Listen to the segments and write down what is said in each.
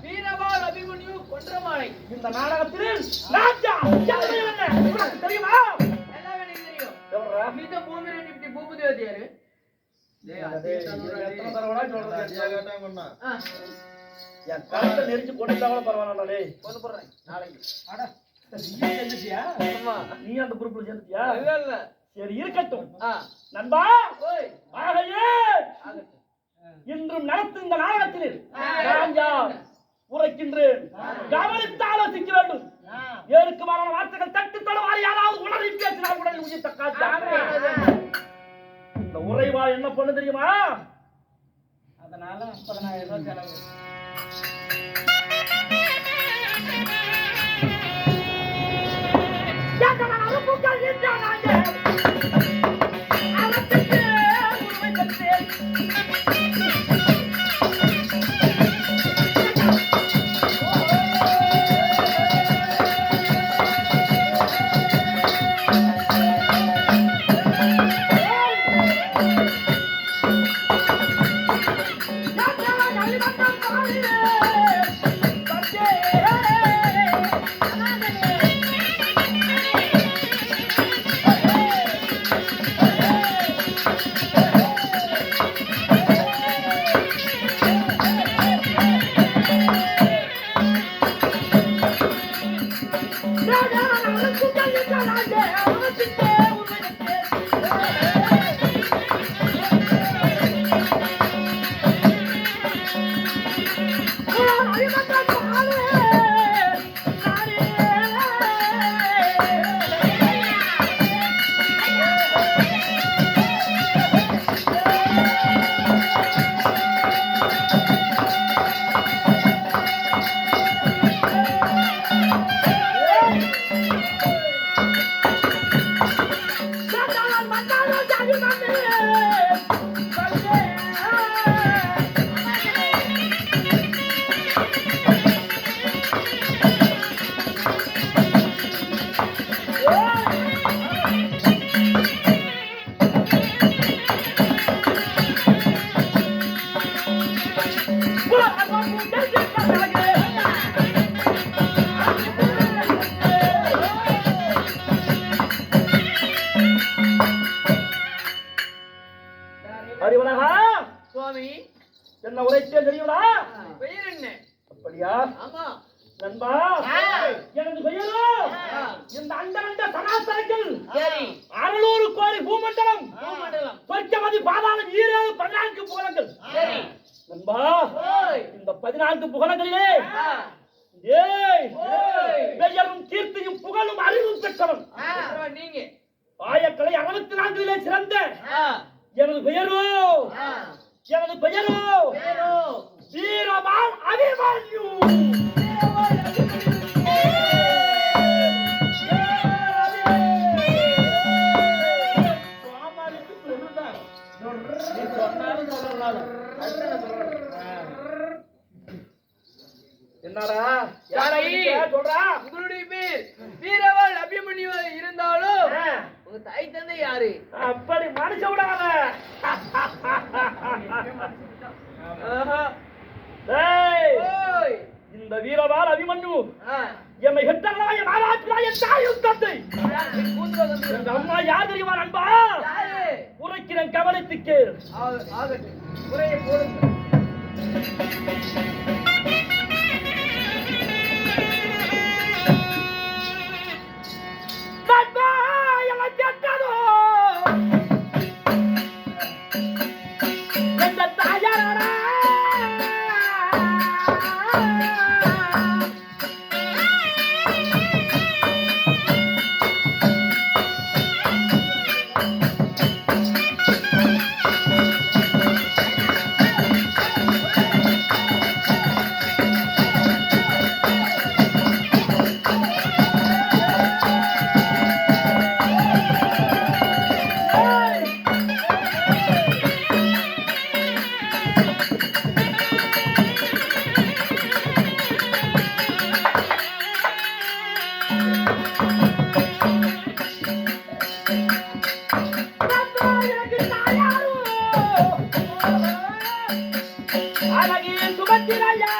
வீரவாள் அபிமன்யு கொன்றமாலை. இந்த நாடகத்தில் ராஜா தெரியுமா? எல்லாமே எனக்கு தெரியும். எவரா? மித பூமி ரெண்டு பூபதி யாரு? என் கழுத்தை நெரிச்சு கொண்டுட்டாலும் பரவாயில்ல. கொண்டு போடுறேன் நாளைக்கு. நீ அந்த குரூப்ல சேர்ந்துட்டியா? இல்ல சரி இருக்கட்டும். நண்பா ஆகையே இன்றும் நடத்தும் இந்த நாடகத்தில் ராஜா உரைக்கின்றேன். கவனித்து ஆலோசிக்க வேண்டும். ஏருக்கு வரான வார்த்தைகள் தட்டு தடவாரி யாராவது உணர்வு பேசினால் உடனே உயிர் தக்காது. இந்த உரைவா என்ன பண்ணு தெரியுமா? அதனால 10000 ரூபாய் செலவு. என்ன உரைத்தே தெரியுமா? பெயர் என்ன? அப்படியா? ஆமா நண்பா, எனது பெயரோ இந்த அண்ட சராசரங்கள் 600 கோடி பூமண்டலம் சொர்க்கமதி பாதாளம் 14 புகழங்கள். நண்பா, இந்த 14 புகழங்களிலே பெயரும் கீர்த்தியும் புகழும் அறிவும் பெற்றவன் நீங்க. ஆயக்கலை 64 சிறந்த எனது பெயரோ வீரவாள் அபிமன்யு. என்னடா சொல்றா? உங்களுடைய பேர் வீரவாள் அபிமன்யு இருந்தாலும் உங்க தாய் தந்தை யாரு? அப்படி மனுஷ விடாத. இந்த வீரவாள் அபிமன்யு என்னை ஹெட்டராய நாராஜராய தாயும் தந்தை. எங்க அம்மா யார் தெரியுமா நண்பா? உரைக்கிறேன் கவனித்துக்கு. உரையை போடுங்க. சுபத்திரையா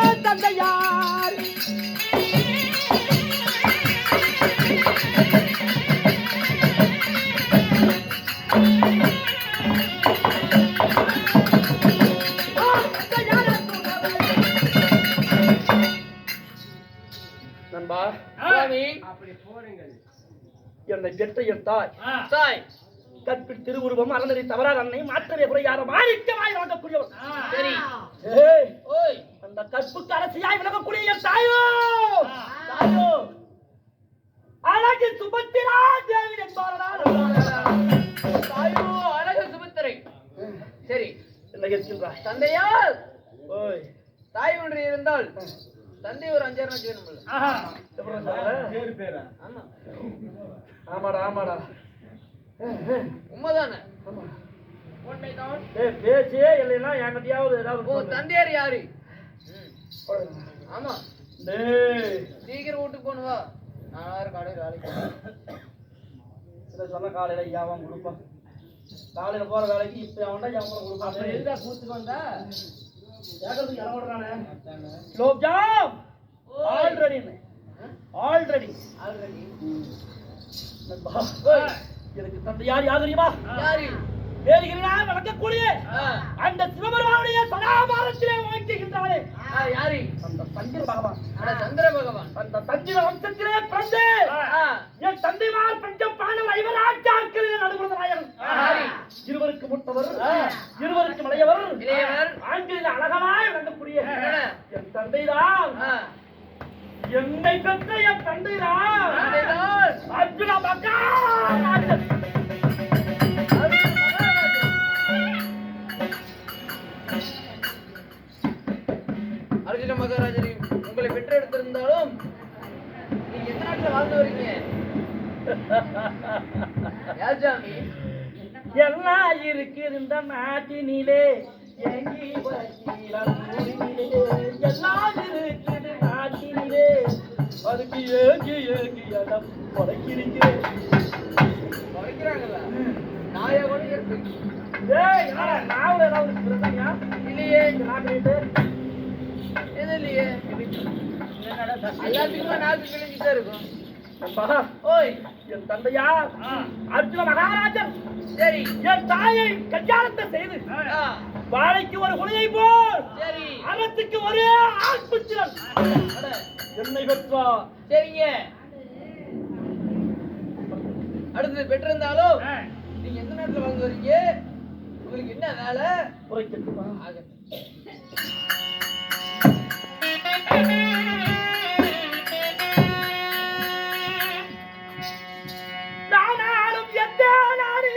எனக்கு தாயார் நண்பா சுவாமி என்னை பெற்ற என் தாய் தாய் கற்பின் திருவுருவம் அறநெறி தவறார் அன்னை மாற்றவே குறையாத மாணிக்கமாய் வழங்கக்கூடியவர். சரி ஏய், ஓய் அந்த கற்புக்கு அரசியாய் விளங்கக்கூடிய என் தாயோ தாயோ அழகு சுபத்திரா தேவி என்பாரா தாயோ அழகு சுபத்திரை. சரி என்ன இருக்கின்றாய் தந்தையால் ஓய் தாய் ஒன்று இருந்தால் தந்தை ஒரு 5 செய்யணும். ஆமா ஆமாடா ஆமாடா உண்மைதானே. பேசே இல்லைன்னா என்கிட்டயாவது ஏதாவது தந்தையார் யாரு? ஆமா டேய் சீக்கிரம் வீட்டுக்கு போனுவா. நான் கடையில் வேலைக்கு சொன்ன காலையில யாவம் கொடுப்பான். காலையில போற வேலைக்கு இப்ப அவன்டா யாவம் கொடுப்பான். எதுடா கூத்துக்கு வந்தா கேக்குறதுக்கு இடம் விடுறானே. லோப்ஜாம் ஆல்ரெடி ஆல்ரெடி ஆல்ரெடி எனக்கு தந்தை யார் தெரியுமா? யாரு? வேறுகிறார் வளர்க்கக்கூடிய அந்த சிவபெருமானுடைய சதாபாரத்திலே வாழ்க்கைகின்றானே யாரு? அந்த சந்திர பகவான். சந்திர பகவான் அந்த சந்திர வம்சத்திலே பிறந்து என் தந்தைமார் பஞ்சபாண்டவர் ஐவராஜாக்களில் நடுவுற நாயகன். இருவருக்கு முட்டவர், இருவருக்கு இளையவர், ஆண்களில் அழகமாய் விளங்கக்கூடிய என் தந்தைதான். என்னை பெற்ற என் தந்தைதான் அர்ஜுன மகாராஜன். அர்ஜுன மகாராஜனை உங்களை பெற்றெடுத்திருந்தாலும் நீங்க எந்த நாட்டுல வாழ்ந்து வரீங்க? யார் சாமி? எல்லாம் இருக்கு இந்த நாட்டினிலே, எங்கி எல்லாம் இருக்குது நாட்டினிலே, அதுக்கு ஏங்கி ஏங்கி இடம் குறைக்கிறீங்களே. குறைக்கிறாங்களா? நாயா கூட இருக்கு. நாவல ஏதாவது பிரச்சனையா? இல்லையே. நாட்டு எது இல்லையே. எல்லாத்துக்குமே நாக்கு கிழிஞ்சுதான் இருக்கும். ஓய், என் தந்தையா அர்ஜுன மகாராஜன் சரி என் தாயை கல்யாணத்தை செய்து வாழைக்கு ஒரு குழையை போல் சரி அறத்துக்கு ஒரே ஆட்புத்திரன் என்னை பெற்றா. சரிங்க. அடுத்தது பெற்றிருந்தாலும் நீங்க எந்த நாட்டுல வாழ்ந்து வரீங்க? உங்களுக்கு என்ன வேலை? உரைக்கட்டுமா? நானும் எந்த நாடு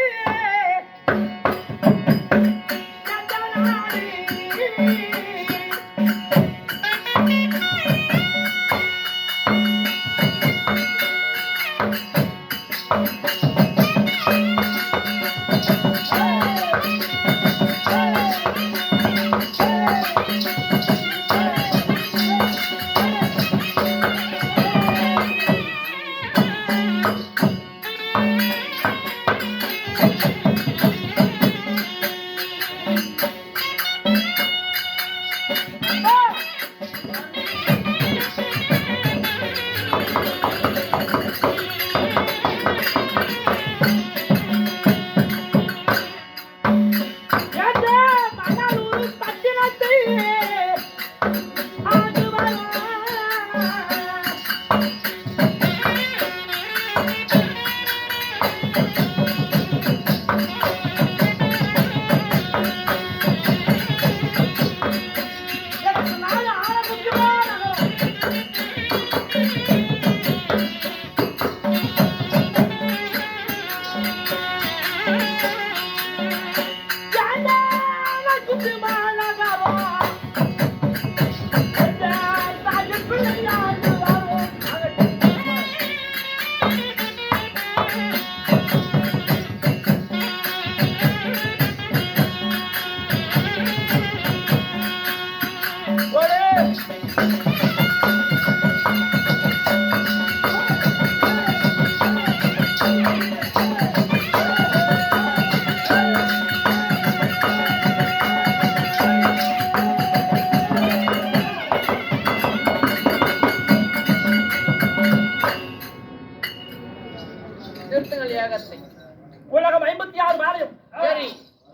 உலகம் 56 மாநிலம். சரி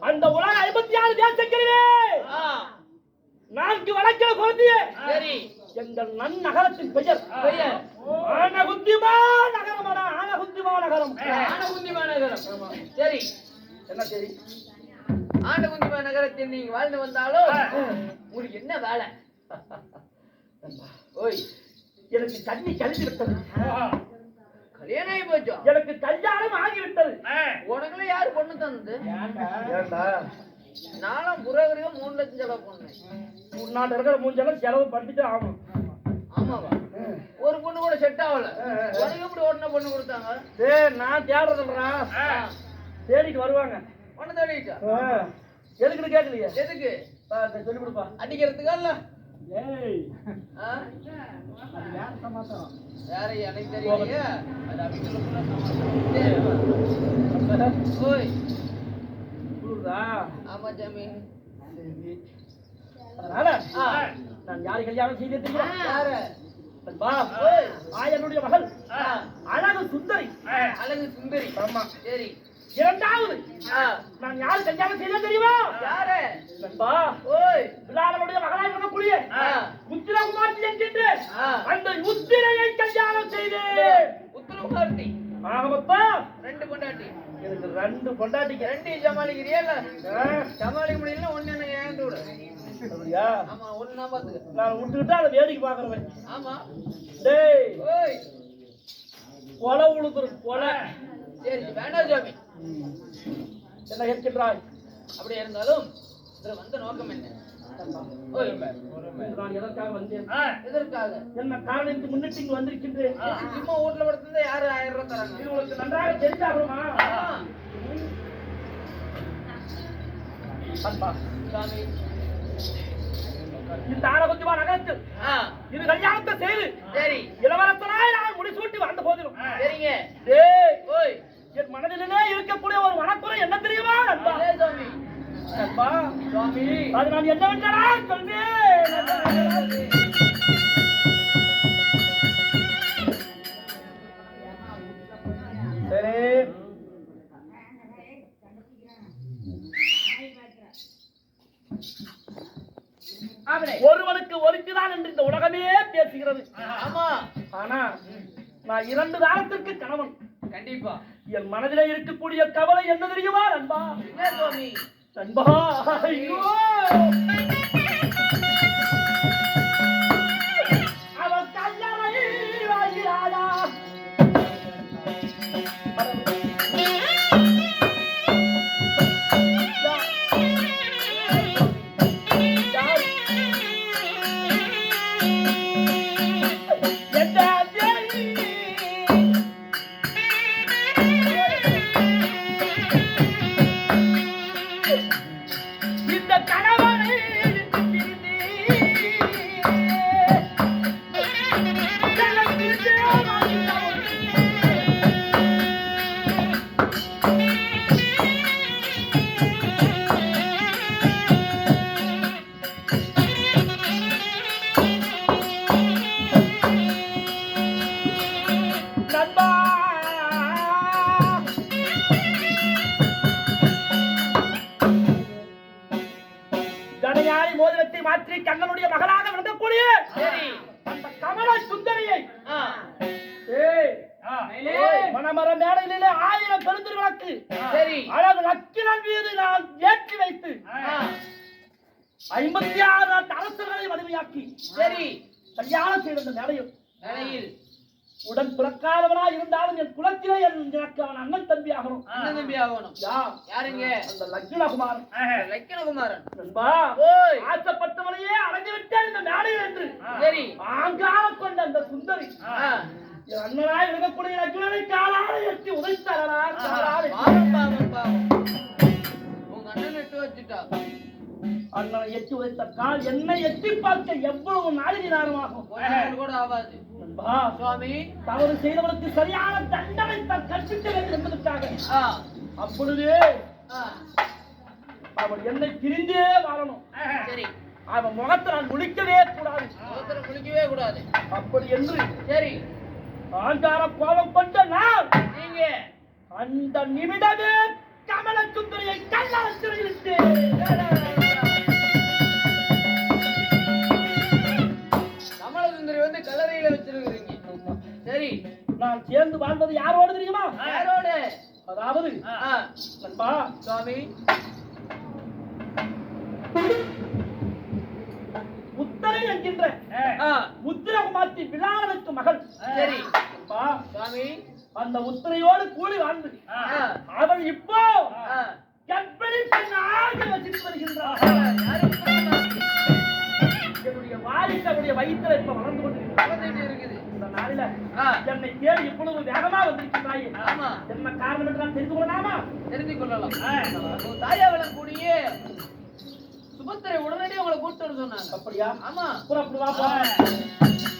அந்த உலக 56 தேசங்களிலே 4 வழக்கில் பொருந்திய சரி எங்கள் நன்னகரத்தின் பெயர் ஆனகுந்திமா நகரம். ஆனகுந்திமா நகரம். ஆனகுந்திமா நகரம். சரி என்ன சரி? ஆனகுந்திமா நகரத்தில் நீங்க வாழ்ந்து வந்தாலும் உங்களுக்கு என்ன வேலை? ஓய், எனக்கு தண்ணி கழிந்து விட்டது. கல்யாணம் ஆகி போச்சோ? எனக்கு கல்யாணம் ஆகிவிட்டது. உனக்குள்ள யாரு பொண்ணு தந்தது? நானும் புரோகரியம் 3 லட்சம் செலவு பண்ணேன். உன்னாட்ட இருக்கிற மூஞ்செல்லாம் செலவு பண்ணிட்டு ஆகும். ஆமாவா? ஒரு பொண்ணு கூட செட் ஆகல. உனக்கு எப்படி ஒண்ணு பொண்ணு கொடுத்தாங்க? நான் தேடுறதுல்றா, தேடிட்டு வருவாங்க. ஒண்ணு தேடிட்டா? எதுக்குன்னு கேட்கலையா? எதுக்கு? சொல்லி கொடுப்பா. அடிக்கிறதுக்கா இல்ல? ஏய், வேற எனக்கு தெரியலையே. அது அப்படிங்கிறதுக்குள்ள ஓய் ஆமா ஜாமி. அதனால நான் யாரை கல்யாணம் செய்து தெரியும்? யாரு? என்னுடைய மகள் அழகு சுந்தரி. அழகு சுந்தரி. ஆமா. சரி இரண்டாவது ஆ, நான் யாரு கல்யாணம் செய்தேன் தெரியுமா? யாரு? நண்பா, ஓய், விழாவனுடைய மகளாய் இருக்கக்கூடிய ஆ, உத்திரகுமார்த்தி என்கின்ற ஆ. அந்த உத்திரையை கல்யாணம் செய்தேன். உத்தரவார்த்தி ஆக மொத்தம் 2 பொண்டாட்டி. எனக்கு 2 பொண்டாட்டிங்க. 2 சமாளிக்கிறியா இல்ல? ஆ, சமாளிக்க முடியல ஒண்ணு என்ன ஏன் விட. அப்படியா? ஆமா, ஒண்ணு நான் பாத்துக்க. நான் விட்டுக்கிட்டா அதை வேடிக்கை பார்க்கறவன். ஆமா. டேய், ஓய், கொலை உழுதுரு கொலை. சரி வேண்டாம் சாமி. என்ன கேட்கின்றாய்? அப்படி இருந்தாலும் இதுல வந்த நோக்கம் என்ன? ஓய், நான் எதற்காக வந்தேன்? எதற்காக? என்ன காரணத்தை முன்னிட்டு இங்கு வந்திருக்கின்றேன்? சும்மா வீட்டுல படுத்திருந்தா யாரு 1000 ரூபாய் தராங்க? இது உங்களுக்கு நன்றாக தெரிஞ்சாகணுமா? ஆமா. அன்பா, சாமி. இந்த ஆரம்பத்துவா நகரத்தில் ஆ, இது கல்யாணத்தை செய்து சரி இளவரசனாய் நான் முடிசூட்டி வந்த போதிலும் சரிங்க. டேய், ஓய், என் மனதிலே இருக்கக்கூடிய ஒரு வனக்குறை என்ன தெரியுமா? அன்பா, அதே சாமி. அன்பா, சாமி. அது நான் என்னவென்றா சொல்வேன். சரி, ஆமனே. ஒருவனுக்கு ஒருத்திதான் என்று இந்த உலகமே பேசுகிறது. ஆமா. ஆனா நான் 2 காலத்திற்கு கணவன். கண்டிப்பா. என் மனதிலே இருக்கக்கூடிய கவலை என்ன தெரியுமா? நண்பா, என்ன சாமி? நண்பா, ஐயோ, அவன் கல்லறை வாயிலாடா. இந்த கணவனை நண்பா, கணையாய் மோதிரத்தை மாற்றி கண்ணனுடைய மகளாக விளங்கக்கூடிய சரி. அந்த கமல சுந்தரியை ஆ, ஏய், ஓய், மணமர மேடையிலே 1000 பெருந்திருவிளக்கு சரி. அழகு லக்கினன் மீது நான் ஏற்றி வைத்து ஆ, 56 அரசர்களை வலிமையாக்கி சரி. கல்யாணம் செய்த மேடையில் வேளையில் உடன் பிறக்காதவனாய் இருந்தாலும் என் குலத்திலே எனக்கு அவன் அண்ணன் தம்பி ஆகணும். அண்ணன் தம்பி ஆகணும். யாருங்க? அந்த லக்கினகுமாரன். லக்கினகுமாரன். நண்பா, ஓய், ஆசைப்பட்டவனையே அடைந்து விட்டேன் இந்த மேடையில் என்று சரி. ஆங்கால கொண்ட அந்த சுந்தரி ஆ, என் அண்ணனாய் இருக்கக்கூடிய லக்கினனை காலால எட்டி உதைத்தாரா? காலால பாவம் பாவம் பாவம். உங்க அண்ணன் எட்டு வச்சுட்டா. அண்ணனை எட்டி உதைத்த கால் என்னை எட்டி பார்க்க எவ்வளவு நாளிகை நேரமாகும்? ஒரு நாள் கூட ஆகாது. நண்பா, சுவாமி. தவறு செய்தவனுக்கு சரியான தண்டனை தான் கற்பிக்க வேண்டும் என்பதற்காக ஆ, அப்பொழுதே ஆ, அவன் என்னை பிரிந்தே வாழணும். சரி. அவன் முகத்தை நான் முழிக்கவே கூடாது. ஒருத்தர் குளிக்கவே கூடாது. அப்படி என்று சரி. ஆங்கார கோபம் கொண்ட நான் நீங்க அந்த நிமிடமே கமல சுந்தரியை கல்லால் சிறையிலிட்டேன். கமலசுந்தரி வந்து கல்லறையில வச்சிருக்கிறீங்க. சரி. நான் சேர்ந்து வாழ்வது யாரோடு தெரியுமா? யாரோட? அதாவது ஆ, நண்பா, சுவாமி. உத்தரை என்கின்ற ஆ, உத்திரகுமார்த்தி விழாவனுக்கு மகள். சரி. நண்பா, சுவாமி. அந்த உத்திரையோடு கூடி வாழ்ந்து ஆ, அவள் இப்போ ஆ. கர்ப்பிணி பெண்ணாக வசித்து வருகின்றார். என்னுடைய வாரிசு அவருடைய வயிற்றுல இப்ப வளர்ந்து கொண்டிருக்கிறது. வளர்ந்துட்டு இருக்குது. இந்த நாளில ஆ, என்னை தேடி இவ்வளவு வேகமா வந்திருக்கிறாயே, ஆமா. என்ன காரணம் என்று நான் தெரிந்து கொள்ளலாமா? தெரிந்து கொள்ளலாம். உங்க தாயா விளங்கக்கூடிய சுபத்திரை உடனடியே உங்களை கூப்பிட்டு வர சொன்னாங்க. அப்படியா? ஆமா. புறப்படு வா, போலாம்.